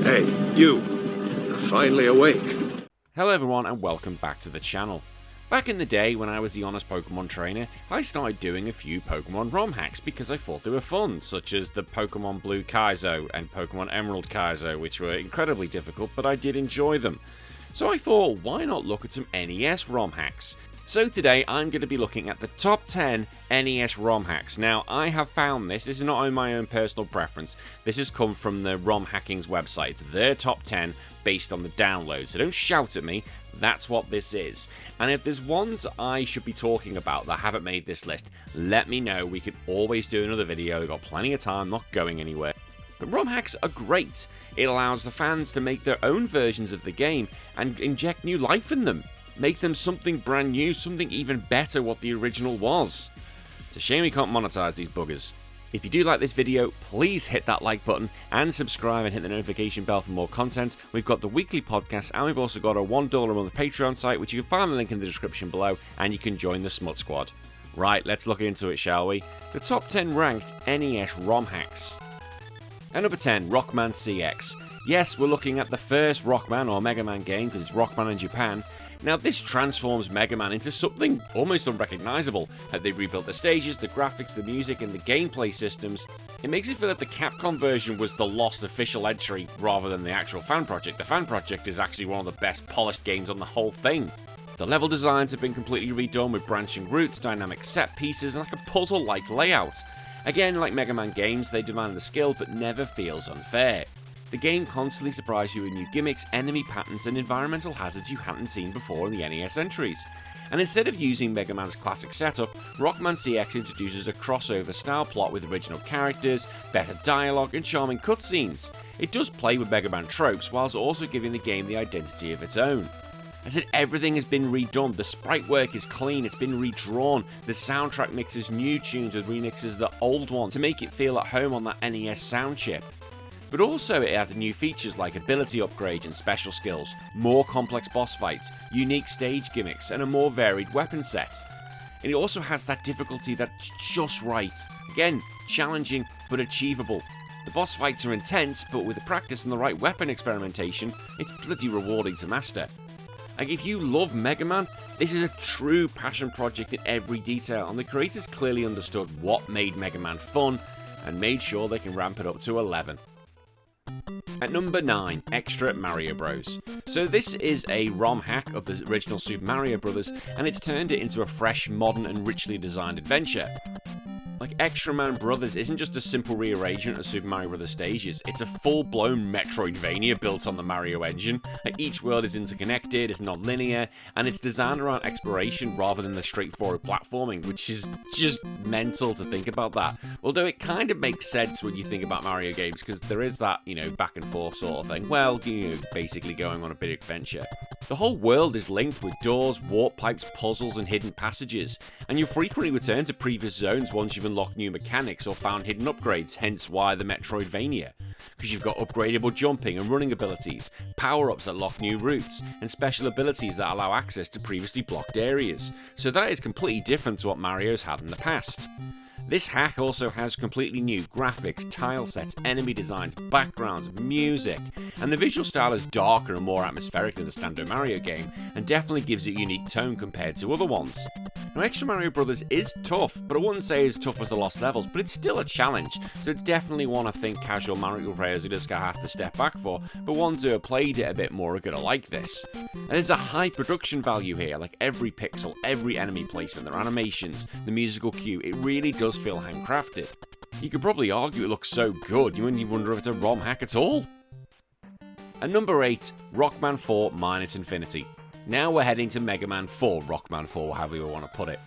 Hey, you. You're finally awake. Hello everyone and welcome back to the channel. Back in the day when I was the honest Pokemon trainer, I started doing a few Pokemon ROM hacks because I thought they were fun, such as the Pokemon Blue Kaizo and Pokemon Emerald Kaizo, which were incredibly difficult, but I did enjoy them. So I thought, why not look at some NES ROM hacks? So today I'm going to be looking at the top 10 NES ROM hacks. Now I have found this is not on my own personal preference, this has come from the ROM Hacking's website. It's their top 10 based on the download, so don't shout at me, that's what this is. And if there's ones I should be talking about that haven't made this list, let me know, we can always do another video, we've got plenty of time, not going anywhere. But ROM hacks are great, it allows the fans to make their own versions of the game and inject new life in them. Make them something brand new, something even better what the original was. It's a shame we can't monetize these buggers. If you do like this video, please hit that like button and subscribe and hit the notification bell for more content. We've got the weekly podcast and we've also got a $1 a month Patreon site, which you can find the link in the description below, and you can join the Smut Squad. Right, let's look into it, shall we? The top 10 ranked NES ROM hacks. At number 10, Rockman CX. Yes, we're looking at the first Rockman or Mega Man game because it's Rockman in Japan. Now this transforms Mega Man into something almost unrecognisable. They rebuilt the stages, the graphics, the music and the gameplay systems. It makes it feel that the Capcom version was the lost official entry rather than the actual fan project. The fan project is actually one of the best polished games on the whole thing. The level designs have been completely redone with branching routes, dynamic set pieces and like a puzzle-like layout. Again, like Mega Man games, they demand the skill but never feels unfair. The game constantly surprises you with new gimmicks, enemy patterns and environmental hazards you hadn't seen before in the NES entries. And instead of using Mega Man's classic setup, Rockman CX introduces a crossover style plot with original characters, better dialogue and charming cutscenes. It does play with Mega Man tropes whilst also giving the game the identity of its own. I said everything has been redone, the sprite work is clean, it's been redrawn, the soundtrack mixes new tunes with remixes of the old ones to make it feel at home on that NES sound chip. But also it added new features like ability upgrades and special skills, more complex boss fights, unique stage gimmicks and a more varied weapon set. And it also has that difficulty that's just right. Again, challenging but achievable. The boss fights are intense, but with the practice and the right weapon experimentation, it's bloody rewarding to master. Like if you love Mega Man, this is a true passion project in every detail, and the creators clearly understood what made Mega Man fun and made sure they can ramp it up to 11. At number 9, Extra Mario Bros. So this is a ROM hack of the original Super Mario Bros. And it's turned it into a fresh, modern and richly designed adventure. Like Extra Man Brothers isn't just a simple rearrangement of Super Mario Bros. Stages, it's a full-blown Metroidvania built on the Mario engine. Like each world is interconnected, it's not linear, and it's designed around exploration rather than the straightforward platforming, which is just mental to think about that. Although it kind of makes sense when you think about Mario games, because there is that, back and forth sort of thing. Well, basically going on a big adventure. The whole world is linked with doors, warp pipes, puzzles, and hidden passages, and you'll frequently return to previous zones once you've unlocked new mechanics or found hidden upgrades, hence why the Metroidvania. Because you've got upgradable jumping and running abilities, power-ups that lock new routes, and special abilities that allow access to previously blocked areas. So that is completely different to what Mario's had in the past. This hack also has completely new graphics, tile sets, enemy designs, backgrounds, music, and the visual style is darker and more atmospheric than the standard Mario game, and definitely gives it a unique tone compared to other ones. Now Extra Mario Bros. Is tough, but I wouldn't say as tough as the Lost Levels, but it's still a challenge, so it's definitely one I think casual Mario players are just gonna have to step back for, but ones who have played it a bit more are gonna like this. And there's a high production value here, like every pixel, every enemy placement, their animations, the musical cue, it really does feel handcrafted. You could probably argue it looks so good, you wouldn't even wonder if it's a ROM hack at all. At number 8, Rockman 4 Minus Infinity. Now we're heading to Mega Man 4, Rockman 4, however you want to put it.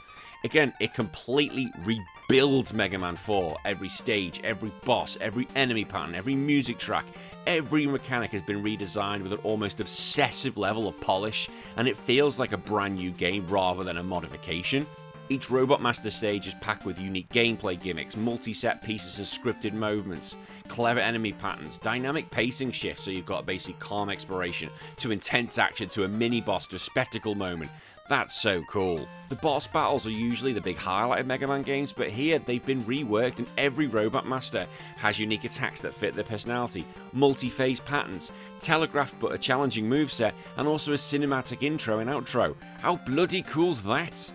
Again, it completely rebuilds Mega Man 4. Every stage, every boss, every enemy pattern, every music track, every mechanic has been redesigned with an almost obsessive level of polish, and it feels like a brand new game rather than a modification. Each Robot Master stage is packed with unique gameplay gimmicks, multi-set pieces of scripted movements, clever enemy patterns, dynamic pacing shifts so you've got a basic calm exploration, to intense action, to a mini-boss, to a spectacle moment. That's so cool. The boss battles are usually the big highlight of Mega Man games, but here they've been reworked and every Robot Master has unique attacks that fit their personality, multi-phase patterns, telegraphed but a challenging moveset, and also a cinematic intro and outro. How bloody cool's that?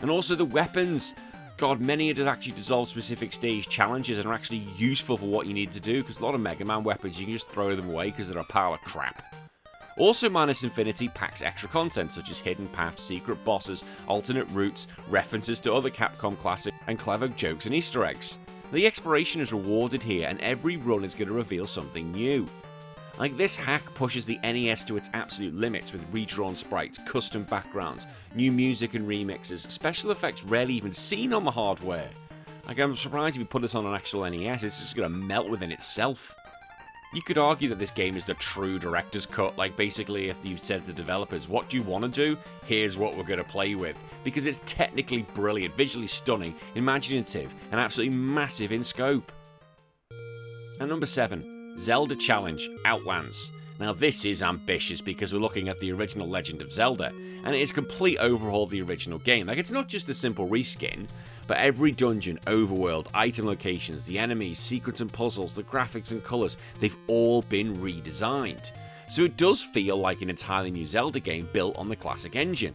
And also the weapons. God, many of them actually dissolve specific stage challenges and are actually useful for what you need to do, because a lot of Mega Man weapons you can just throw them away because they're a pile of crap. Also, Minus Infinity packs extra content such as hidden paths, secret bosses, alternate routes, references to other Capcom classics, and clever jokes and Easter eggs. The exploration is rewarded here, and every run is going to reveal something new. Like, this hack pushes the NES to its absolute limits with redrawn sprites, custom backgrounds, new music and remixes, special effects rarely even seen on the hardware. Like, I'm surprised if you put this on an actual NES, it's just going to melt within itself. You could argue that this game is the true director's cut, like basically if you've said to the developers, what do you want to do? Here's what we're going to play with. Because it's technically brilliant, visually stunning, imaginative, and absolutely massive in scope. And number 7. Zelda Challenge Outlands. Now this is ambitious because we're looking at the original Legend of Zelda, and it is a complete overhaul of the original game. Like, it's not just a simple reskin, but every dungeon, overworld, item locations, the enemies, secrets and puzzles, the graphics and colours, they've all been redesigned. So it does feel like an entirely new Zelda game built on the classic engine.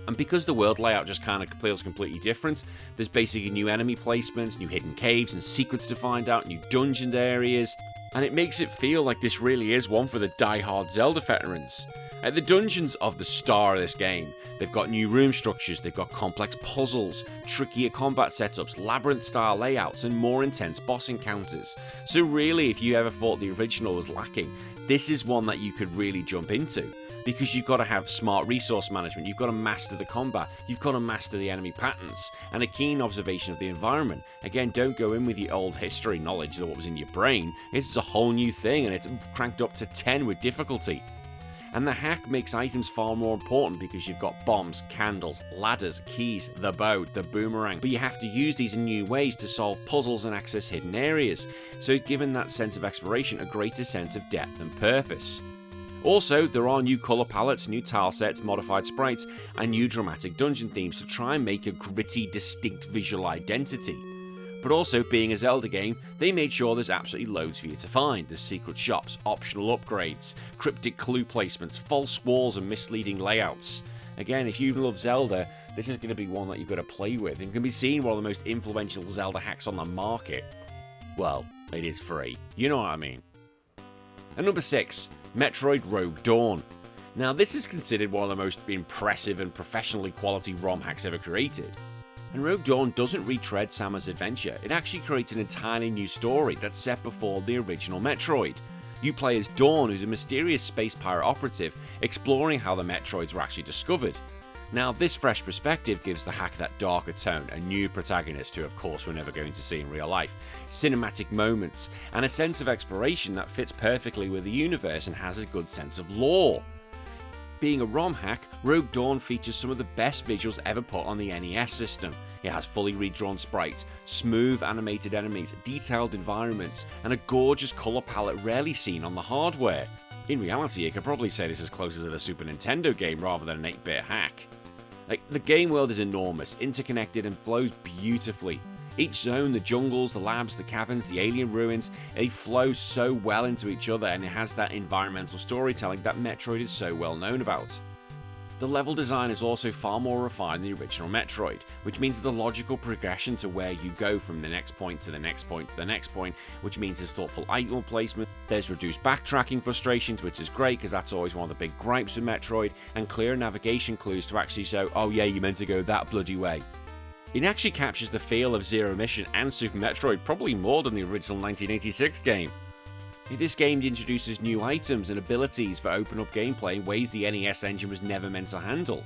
And because the world layout just kind of feels completely different, there's basically new enemy placements, new hidden caves and secrets to find out, new dungeon areas, and it makes it feel like this really is one for the die-hard Zelda veterans. The dungeons are the star of this game. They've got new room structures, they've got complex puzzles, trickier combat setups, labyrinth-style layouts, and more intense boss encounters. So really, if you ever thought the original was lacking, this is one that you could really jump into. Because you've got to have smart resource management, you've got to master the combat, you've got to master the enemy patterns, and a keen observation of the environment. Again, don't go in with your old history knowledge of what was in your brain. It's a whole new thing, and it's cranked up to 10 with difficulty. And the hack makes items far more important because you've got bombs, candles, ladders, keys, the bow, the boomerang, but you have to use these in new ways to solve puzzles and access hidden areas, so it's given that sense of exploration a greater sense of depth and purpose. Also, there are new colour palettes, new tile sets, modified sprites, and new dramatic dungeon themes to try and make a gritty, distinct visual identity. But also, being a Zelda game, they made sure there's absolutely loads for you to find. There's secret shops, optional upgrades, cryptic clue placements, false walls and misleading layouts. Again, if you love Zelda, this is going to be one that you've got to play with, and can be seen one of the most influential Zelda hacks on the market. Well, it is free. You know what I mean. And number 6. Metroid Rogue Dawn. Now, this is considered one of the most impressive and professionally quality ROM hacks ever created. And Rogue Dawn doesn't retread Samus' adventure, it actually creates an entirely new story that's set before the original Metroid. You play as Dawn, who's a mysterious space pirate operative, exploring how the Metroids were actually discovered. Now, this fresh perspective gives the hack that darker tone, a new protagonist who of course we're never going to see in real life, cinematic moments, and a sense of exploration that fits perfectly with the universe and has a good sense of lore. Being a ROM hack, Rogue Dawn features some of the best visuals ever put on the NES system. It has fully redrawn sprites, smooth animated enemies, detailed environments, and a gorgeous colour palette rarely seen on the hardware. In reality, you could probably say this is closer to the Super Nintendo game rather than an 8-bit hack. The game world is enormous, interconnected, and flows beautifully. Each zone, the jungles, the labs, the caverns, the alien ruins, they flow so well into each other, and it has that environmental storytelling that Metroid is so well known about. The level design is also far more refined than the original Metroid, which means there's a logical progression to where you go from the next point to the next point to the next point, which means there's thoughtful item placement, there's reduced backtracking frustrations, which is great because that's always one of the big gripes with Metroid, and clear navigation clues to actually show, oh yeah, you meant to go that bloody way. It actually captures the feel of Zero Mission and Super Metroid probably more than the original 1986 game. This game introduces new items and abilities for open-up gameplay in ways the NES engine was never meant to handle.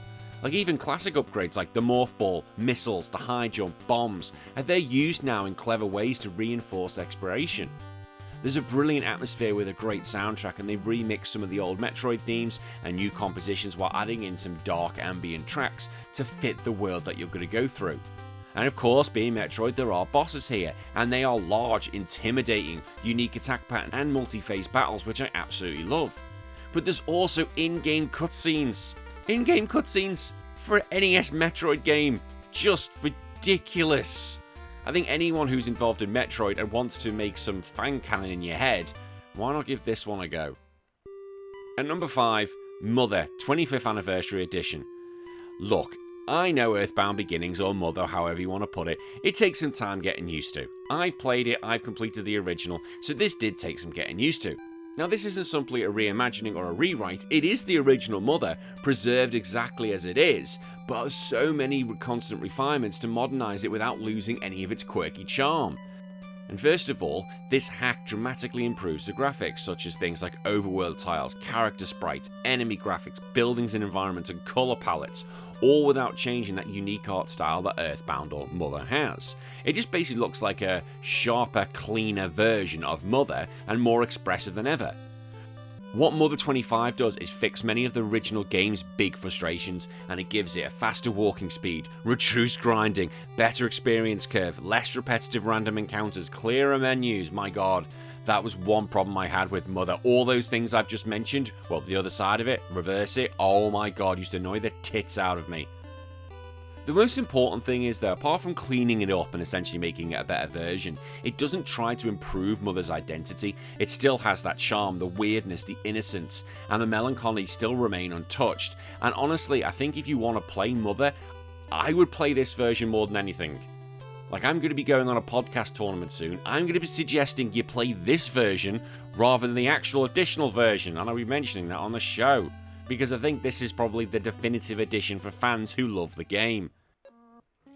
Even classic upgrades like the Morph Ball, missiles, the high jump, bombs, and they're used now in clever ways to reinforce exploration. There's a brilliant atmosphere with a great soundtrack, and they've remixed some of the old Metroid themes and new compositions while adding in some dark ambient tracks to fit the world that you're going to go through. And of course, being Metroid, there are bosses here, and they are large, intimidating, unique attack pattern and multi-phase battles, which I absolutely love. But there's also in-game cutscenes. In-game cutscenes! for an NES Metroid game. Just ridiculous. I think anyone who's involved in Metroid and wants to make some fan canon in your head, why not give this one a go? At number 5, Mother 25th Anniversary Edition. Look, I know Earthbound Beginnings, or Mother, however you want to put it, it takes some time getting used to. I've played it, I've completed the original, so this did take some getting used to. Now this isn't simply a reimagining or a rewrite, it is the original Mother, preserved exactly as it is, but so many constant refinements to modernise it without losing any of its quirky charm. And first of all, this hack dramatically improves the graphics, such as things like overworld tiles, character sprites, enemy graphics, buildings and environments, and colour palettes, all without changing that unique art style that Earthbound or Mother has. It just basically looks like a sharper, cleaner version of Mother, and more expressive than ever. What Mother 25 does is fix many of the original game's big frustrations, and it gives it a faster walking speed, reduced grinding, better experience curve, less repetitive random encounters, clearer menus. My god, that was one problem I had with Mother. All those things I've just mentioned, well, the other side of it, reverse it, oh my god, used to annoy the tits out of me. The most important thing is that apart from cleaning it up and essentially making it a better version, it doesn't try to improve Mother's identity. It still has that charm, the weirdness, the innocence, and the melancholy still remain untouched. And honestly, I think if you want to play Mother, I would play this version more than anything. Like, I'm going to be going on a podcast tournament soon. I'm going to be suggesting you play this version rather than the actual additional version, and I'll be mentioning that on the show, because I think this is probably the definitive edition for fans who love the game.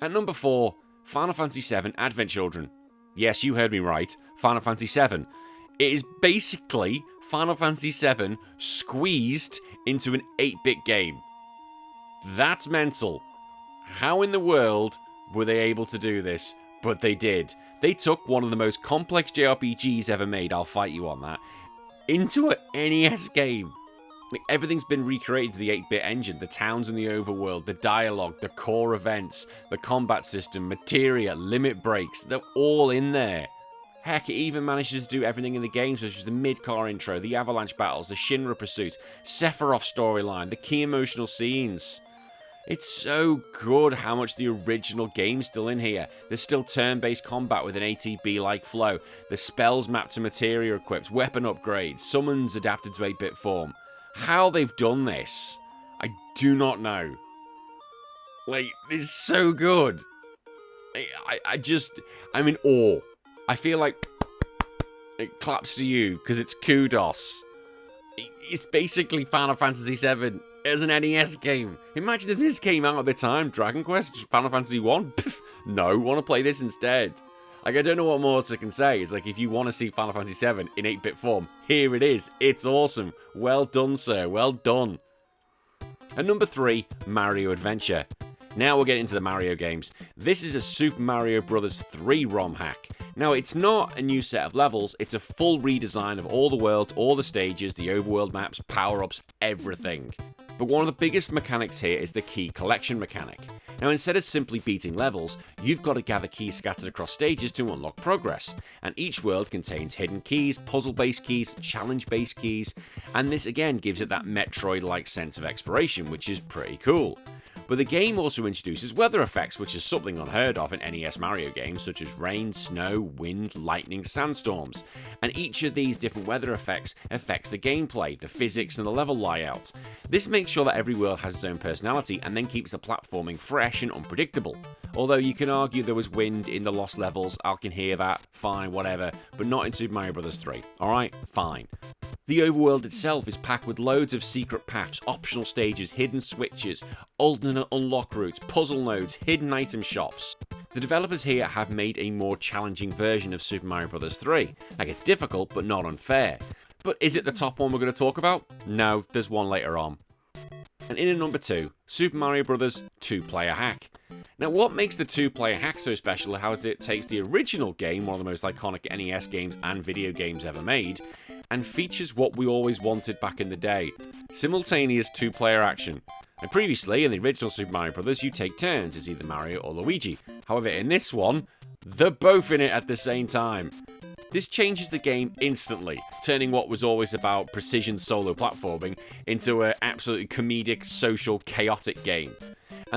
At number 4, Final Fantasy VII Advent Children. Yes, you heard me right, Final Fantasy VII. It is basically Final Fantasy VII squeezed into an 8-bit game. That's mental. How in the world were they able to do this? But they did. They took one of the most complex JRPGs ever made, I'll fight you on that, into an NES game. Like, everything's been recreated to the 8-bit engine. The towns in the overworld, the dialogue, the core events, the combat system, materia, limit breaks, they're all in there. Heck, it even manages to do everything in the game, such as the mid-car intro, the avalanche battles, the Shinra pursuit, Sephiroth storyline, the key emotional scenes. It's so good how much the original game's still in here. There's still turn-based combat with an ATB-like flow, the spells mapped to materia equipped, weapon upgrades, summons adapted to 8-bit form. How they've done this, I do not know. Like, it's so good. I'm in awe. I feel like it claps to you, because it's kudos. It's basically Final Fantasy VII as an NES game. Imagine if this came out at the time, Dragon Quest, Final Fantasy 1. No, want to play this instead. Like, I don't know what more I can say. It's like, if you want to see Final Fantasy VII in 8-bit form, here it is. It's awesome. Well done, sir. Well done. At number 3, Mario Adventure. Now we'll get into the Mario games. This is a Super Mario Bros. 3 ROM hack. Now, it's not a new set of levels, it's a full redesign of all the worlds, all the stages, the overworld maps, power-ups, everything. But one of the biggest mechanics here is the key collection mechanic. Now, instead of simply beating levels, you've got to gather keys scattered across stages to unlock progress, and each world contains hidden keys, puzzle-based keys, challenge-based keys, and this again gives it that Metroid-like sense of exploration, which is pretty cool. But the game also introduces weather effects, which is something unheard of in NES Mario games, such as rain, snow, wind, lightning, sandstorms. And each of these different weather effects affects the gameplay, the physics, and the level layout. This makes sure that every world has its own personality and then keeps the platforming fresh and unpredictable. Although you can argue there was wind in the lost levels, I can hear that, fine, whatever, but not in Super Mario Bros. 3, alright? Fine. The overworld itself is packed with loads of secret paths, optional stages, hidden switches, alternate unlock routes, puzzle nodes, hidden item shops. The developers here have made a more challenging version of Super Mario Bros. 3. Like, it's difficult, but not unfair. But is it the top one we're going to talk about? No, there's one later on. And in at number 2, Super Mario Bros. 2-player hack. Now, what makes the 2-player hack so special is it takes the original game, one of the most iconic NES games and video games ever made, and features what we always wanted back in the day: simultaneous 2-player action. And previously, in the original Super Mario Bros., you take turns as either Mario or Luigi. However, in this one, they're both in it at the same time. This changes the game instantly, turning what was always about precision solo platforming into an absolutely comedic, social, chaotic game.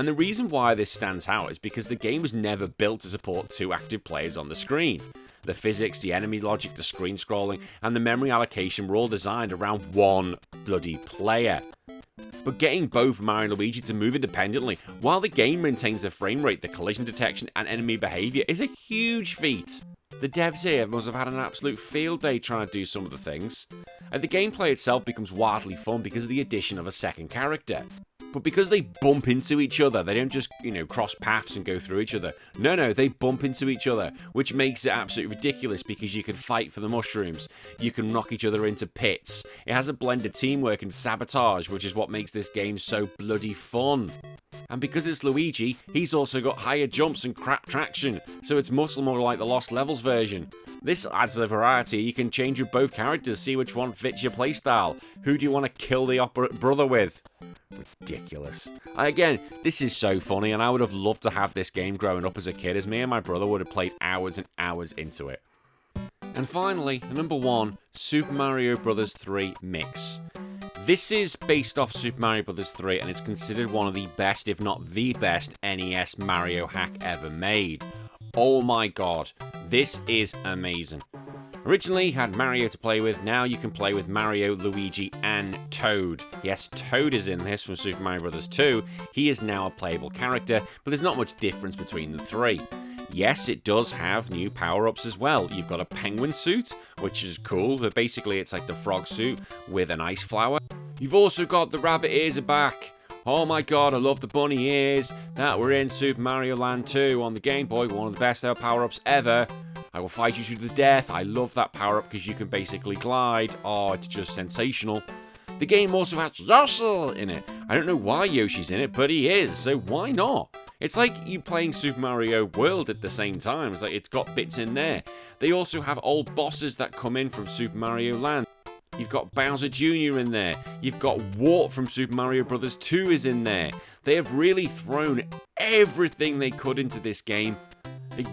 And the reason why this stands out is because the game was never built to support 2 active players on the screen. The physics, the enemy logic, the screen scrolling, and the memory allocation were all designed around one bloody player. But getting both Mario and Luigi to move independently while the game maintains the frame rate, the collision detection, and enemy behavior is a huge feat. The devs here must have had an absolute field day trying to do some of the things. And the gameplay itself becomes wildly fun because of the addition of a second character. But because they bump into each other, they don't just, cross paths and go through each other. No, they bump into each other, which makes it absolutely ridiculous because you can fight for the mushrooms. You can knock each other into pits. It has a blend of teamwork and sabotage, which is what makes this game so bloody fun. And because it's Luigi, he's also got higher jumps and crap traction, so it's much more like the Lost Levels version. This adds to the variety. You can change with both characters, see which one fits your playstyle. Who do you want to kill the brother with? Ridiculous. Again, this is so funny, and I would have loved to have this game growing up as a kid, as me and my brother would have played hours and hours into it. And finally, number 1, Super Mario Bros. 3 Mix. This is based off Super Mario Bros. 3, and it's considered one of the best, if not the best, NES Mario hack ever made. Oh my god, this is amazing. Originally, you had Mario to play with, now you can play with Mario, Luigi, and Toad. Yes, Toad is in this from Super Mario Bros. 2. He is now a playable character, but there's not much difference between the 3. Yes, it does have new power-ups as well. You've got a penguin suit, which is cool, but basically it's like the frog suit with an ice flower. You've also got the rabbit ears are back. Oh my god, I love the bunny ears that were in Super Mario Land 2 on the Game Boy, one of the best power-ups ever. I will fight you to the death. I love that power-up because you can basically glide. Oh, it's just sensational. The game also has Yoshi in it. I don't know why Yoshi's in it, but he is, so why not? It's like you playing Super Mario World at the same time. It's like it's got bits in there. They also have old bosses that come in from Super Mario Land. You've got Bowser Jr. in there. You've got Wart from Super Mario Bros. 2 is in there. They have really thrown everything they could into this game.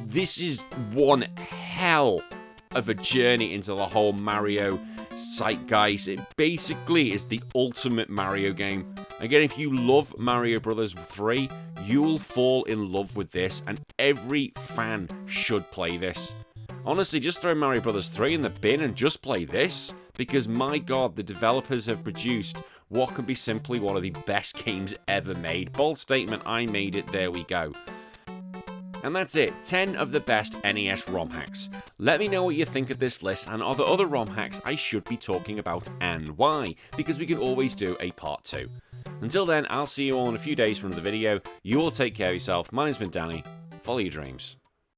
This is one hell of a journey into the whole Mario zeitgeist. It basically is the ultimate Mario game. Again, if you love Mario Bros. 3, you will fall in love with this, and every fan should play this. Honestly, just throw Mario Bros. 3 in the bin and just play this, because my god, the developers have produced what can be simply one of the best games ever made. Bold statement, I made it, there we go. And that's it, 10 of the best NES ROM hacks. Let me know what you think of this list, and are there other ROM hacks I should be talking about and why, because we can always do a part 2. Until then, I'll see you all in a few days from the video. You all take care of yourself. My name's been Danny. Follow your dreams.